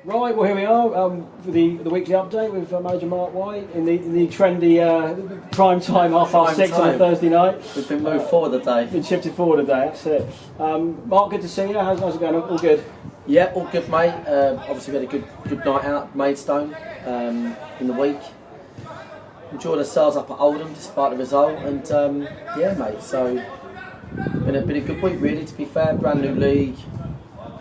Right, well here we are for the weekly update with manager Mark White in the trendy prime time 6:30 on a Thursday night. We've been moved forward a day. Been shifted forward a day, that's it. Mark, good to see you. How's it going? All good? Yeah, all good, mate. Obviously we had a good night out at Maidstone in the week. Enjoyed ourselves up at Oldham despite the result, and yeah, mate. So been a good week really. To be fair, brand new league,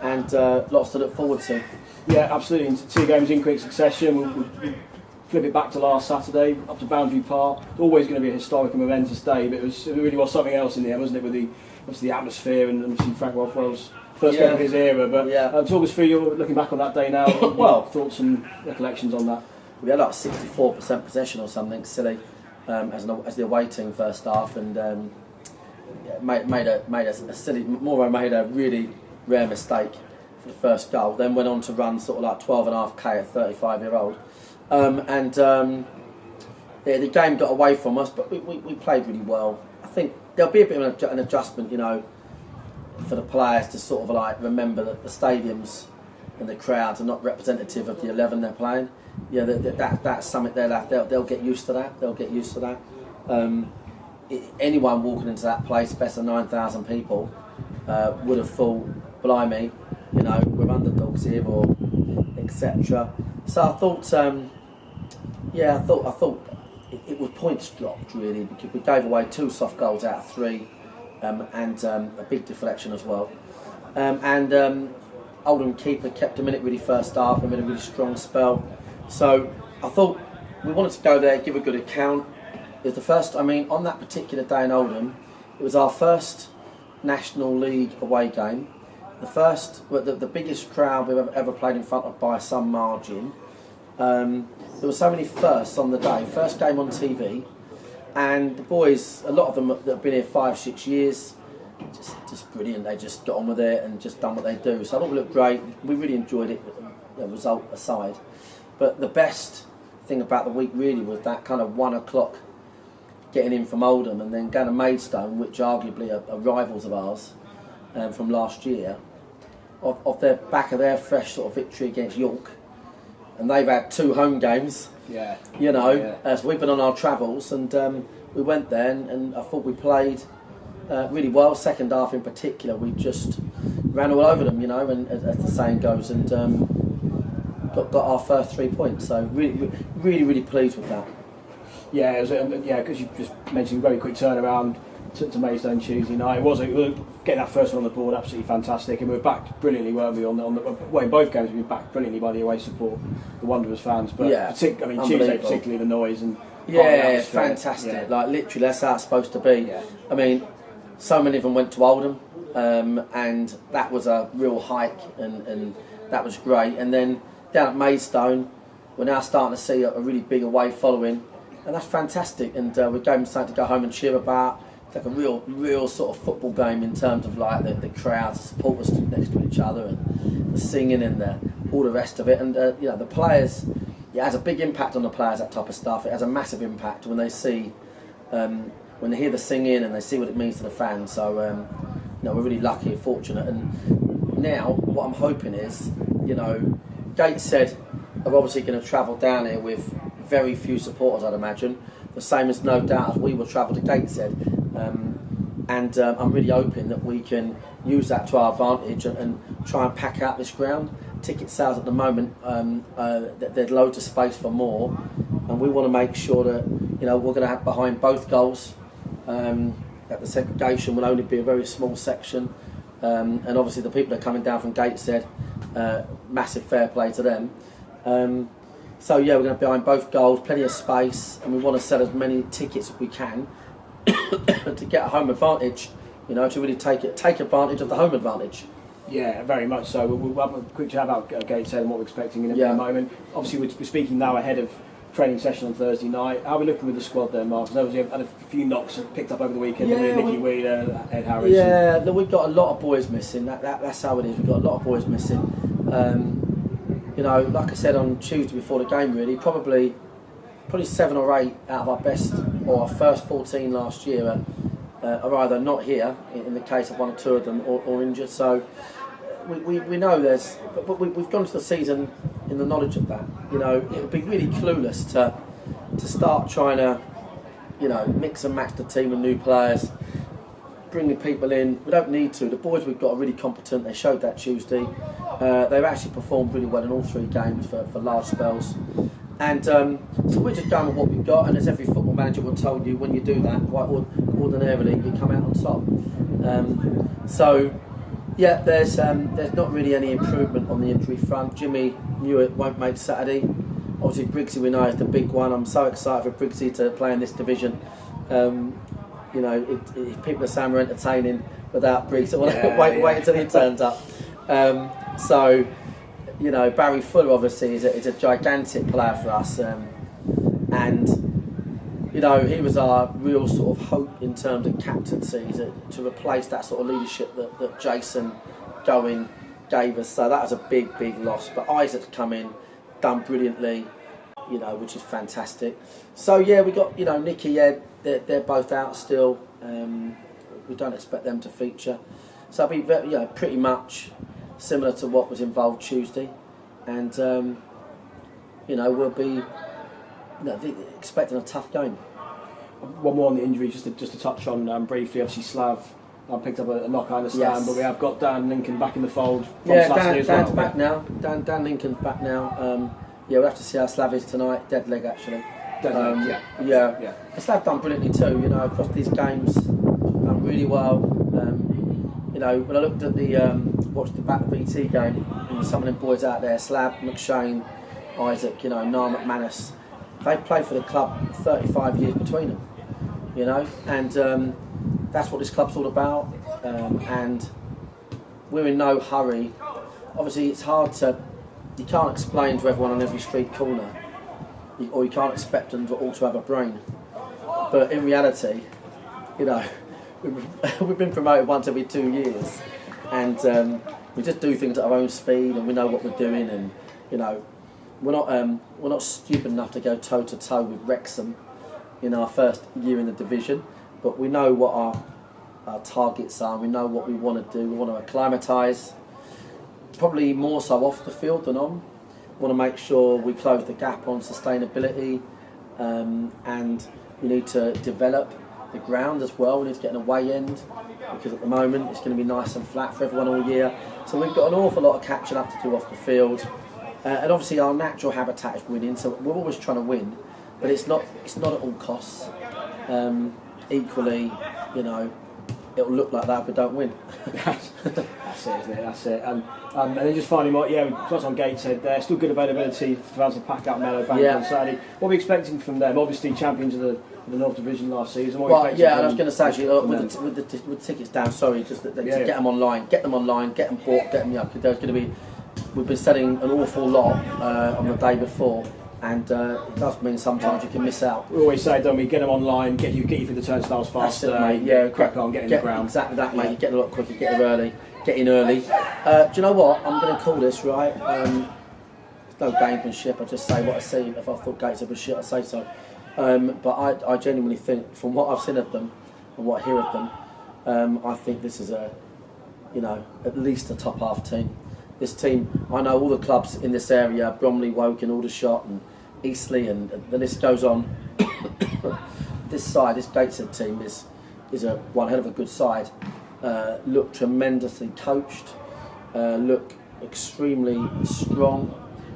and lots to look forward to. Yeah, absolutely. And 2 games in quick succession. We'll flip it back to last Saturday, up to Boundary Park. It's always going to be a historic and momentous day, but it really was something else in there, wasn't it? With the atmosphere and obviously Frank Rothwell's first game of his era. But talk us through your looking back on that day now. Well, thoughts and recollections on that. We had like 64% possession or something silly as the away team first half, and made a silly. Moro made a really rare mistake for the first goal. Then went on to run sort of like 12.5k at 35-year-old, the game got away from us, but we played really well. I think there'll be a bit of an adjustment, for the players to sort of like remember that the stadiums and the crowds are not representative of the 11 they're playing. That's something they'll get used to that. They'll get used to that. Anyone walking into that place, best of 9,000 people, would have thought, blimey, we're underdogs here, or etc. So I thought, I thought it was points dropped really, because we gave away 2 soft goals out of 3, and a big deflection as well. Oldham keeper kept him in it really first half and made a really strong spell. So I thought we wanted to go there, give a good account. It was the first, on that particular day in Oldham, it was our first National League away game. The biggest crowd we've ever played in front of by some margin. There were so many firsts on the day. First game on TV, and the boys, a lot of them that have been here 5-6 years, just brilliant. They just got on with it and just done what they do. So I thought we looked great. We really enjoyed it, the result aside. But the best thing about the week really was that kind of 1 o'clock getting in from Oldham and then going to Maidstone, which arguably are rivals of ours from last year, off their back of their fresh sort of victory against York. And they've had 2 home games, as we've been on our travels, and we went there and I thought we played really well. Second half in particular, we just ran all over them, and as the saying goes, and got our first 3 points. So really pleased with that. Yeah, it was, because you just mentioned a very quick turnaround to Maidstone Tuesday night. It was getting that first one on the board, absolutely fantastic, and we were backed brilliantly, weren't we? In both games we were backed brilliantly by the away support, the Wanderers fans. But Tuesday particularly, the noise and it's fantastic. Yeah. Like literally, that's how it's supposed to be. Yeah. So many of them went to Oldham, and that was a real hike, and that was great. And then down at Maidstone, we're now starting to see a really big away following, and that's fantastic. And we're going something to go home and cheer about. It's like a real sort of football game in terms of like the crowds, the supporters next to each other, and the singing and all the rest of it. And the players, it has a big impact on the players, that type of stuff. It has a massive impact when they see, when they hear the singing and they see what it means to the fans. So we're really lucky and fortunate. And now what I'm hoping is, Gateshead are obviously going to travel down here with very few supporters, I'd imagine. The same as no doubt as we will travel to Gateshead. And I'm really hoping that we can use that to our advantage and try and pack out this ground. Ticket sales at the moment, there's loads of space for more, and we want to make sure that we're going to have behind both goals. That the segregation will only be a very small section, and obviously the people that are coming down from Gateshead, massive fair play to them. We're going to be behind both goals, plenty of space, and we want to sell as many tickets as we can to get a home advantage, to really take advantage of the home advantage. Yeah, very much so. We'll have a quick chat about Gateshead and what we're expecting in a moment. Obviously, we're speaking now ahead of training session on Thursday night. How are we looking with the squad there, Marc? I know we had a few knocks picked up over the weekend. Nicky Wheeler, Ed Harris. Yeah, we've got a lot of boys missing. That's how it is. We've got a lot of boys missing. Like I said on Tuesday before the game, really, probably 7 or 8 out of our best, or our first 14 last year are either not here, in the case of 1 or 2 of them, or injured. So we know there's, but we've gone to the season in the knowledge of that. You know, it would be really clueless to start trying to, you know, mix and match the team with new players, bringing people in. We don't need to. The boys we've got are really competent. They showed that Tuesday. They've actually performed really well in all 3 games for large spells. And so we're just going with what we've got, and as every football manager will tell you, when you do that, quite ordinarily, you come out on top. So, yeah, there's not really any improvement on the injury front. Jimmy Newitt won't make Saturday. Obviously, Briggsy we know is the big one. I'm so excited for Briggsy to play in this division. You know, people are saying we're entertaining without Briggs. I want to wait until he turns up. So, you know, Barry Fuller obviously is a gigantic player for us, and you know, he was our real sort of hope in terms of captaincy to replace that sort of leadership that Jason Going gave us. So that was a big loss. But Isaac's come in, done brilliantly, you know, which is fantastic. So yeah, we got, you know, Nicky, Ed, they're both out still. We don't expect them to feature. So it'll be very, you know, pretty much similar to what was involved Tuesday, and you know, we'll be, you know, expecting a tough game. One more on the injuries, just to touch on briefly. Obviously, Slav picked up a knock, I understand, but we have got Dan Lincoln back in the fold from Saturday as well. Dan's back now. Dan Lincoln's back now. Yeah, we'll have to see how Slav is tonight. Dead leg, actually. Yeah. Slav done brilliantly too. You know, across these games, done really well. You know, when I looked at watched the back of the BT game, and some of them boys out there, Slav, McShane, Isaac, you know, Niall McManus, they played for the club 35 years between them, you know, and that's what this club's all about, and we're in no hurry. Obviously, it's hard you can't explain to everyone on every street corner, or you can't expect them to all to have a brain, but in reality, you know, we've been promoted once every 2 years, and we just do things at our own speed, and we know what we're doing, and you know, we're not stupid enough to go toe to toe with Wrexham in our first year in the division, but we know what our targets are. We know what we want to do. We want to acclimatise, probably more so off the field than on. We want to make sure we close the gap on sustainability, and we need to develop the ground as well. We need to get an away end, because at the moment it's going to be nice and flat for everyone all year. So we've got an awful lot of catching up to do off the field, and obviously our natural habitat is winning. So we're always trying to win, but it's not at all costs. Equally, you know, it'll look like that if we don't win. That's it, isn't it? That's it. And then just finally, Mark, we touched on Gateshead there. Still good availability for fans to pack out Mellow Bank on Saturday. What are we expecting from them? Obviously, champions of the North Division last season. And I was going to say, actually, with tickets down, sorry, just to get them online, get them bought, get them. There's going to be. We've been selling an awful lot on the day before. And it does mean sometimes you can miss out. We always say, don't we, get them online, get you through the turnstiles faster, mate. Yeah, crack on, get in the ground. Exactly that, mate. You get a lot quicker, get in early. Do you know what? I'm going to call this, right? It's no gamesmanship, I just say what I see. If I thought Gateshead was shit, I'd say so. But I genuinely think, from what I've seen of them and what I hear of them, I think this is at least a top half team. This team, I know all the clubs in this area, Bromley, Woking, Aldershot and Eastleigh, and the list goes on. This Gateshead team is one hell of a good side. Look tremendously coached, look extremely strong.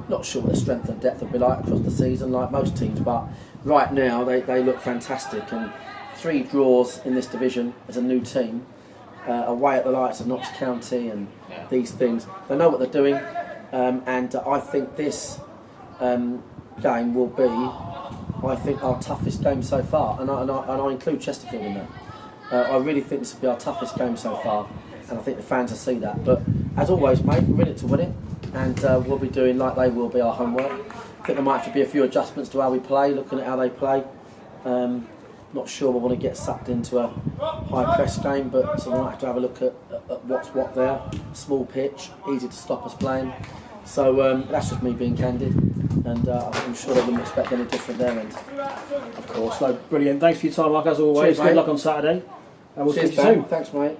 Not sure what the strength and depth will be like across the season, like most teams, but right now they look fantastic. And 3 draws in this division as a new team. Away at the likes of Notts County and these things. They know what they're doing, and I think this game will be, our toughest game so far, and I include Chesterfield in that. I really think this will be our toughest game so far, and I think the fans will see that. But as always, mate, we're in it to win it, and we'll be doing, like they will be, our homework. I think there might have to be a few adjustments to how we play, looking at how they play. Not sure we want to get sucked into a high press game, but so we might have to have a look at what's what there. Small pitch, easy to stop us playing. So that's just me being candid, and I'm sure they wouldn't expect any different there. And of course, no, brilliant. Thanks for your time, Mark, as always. Cheers, good luck on Saturday, and we'll see you soon. Thanks, mate.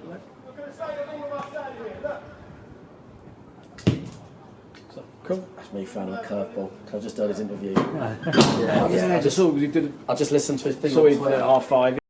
Cool. That's me throwing a curveball. I just heard his interview. Yeah, I just saw he did. I just listened to his thing. Saw he did at half 5.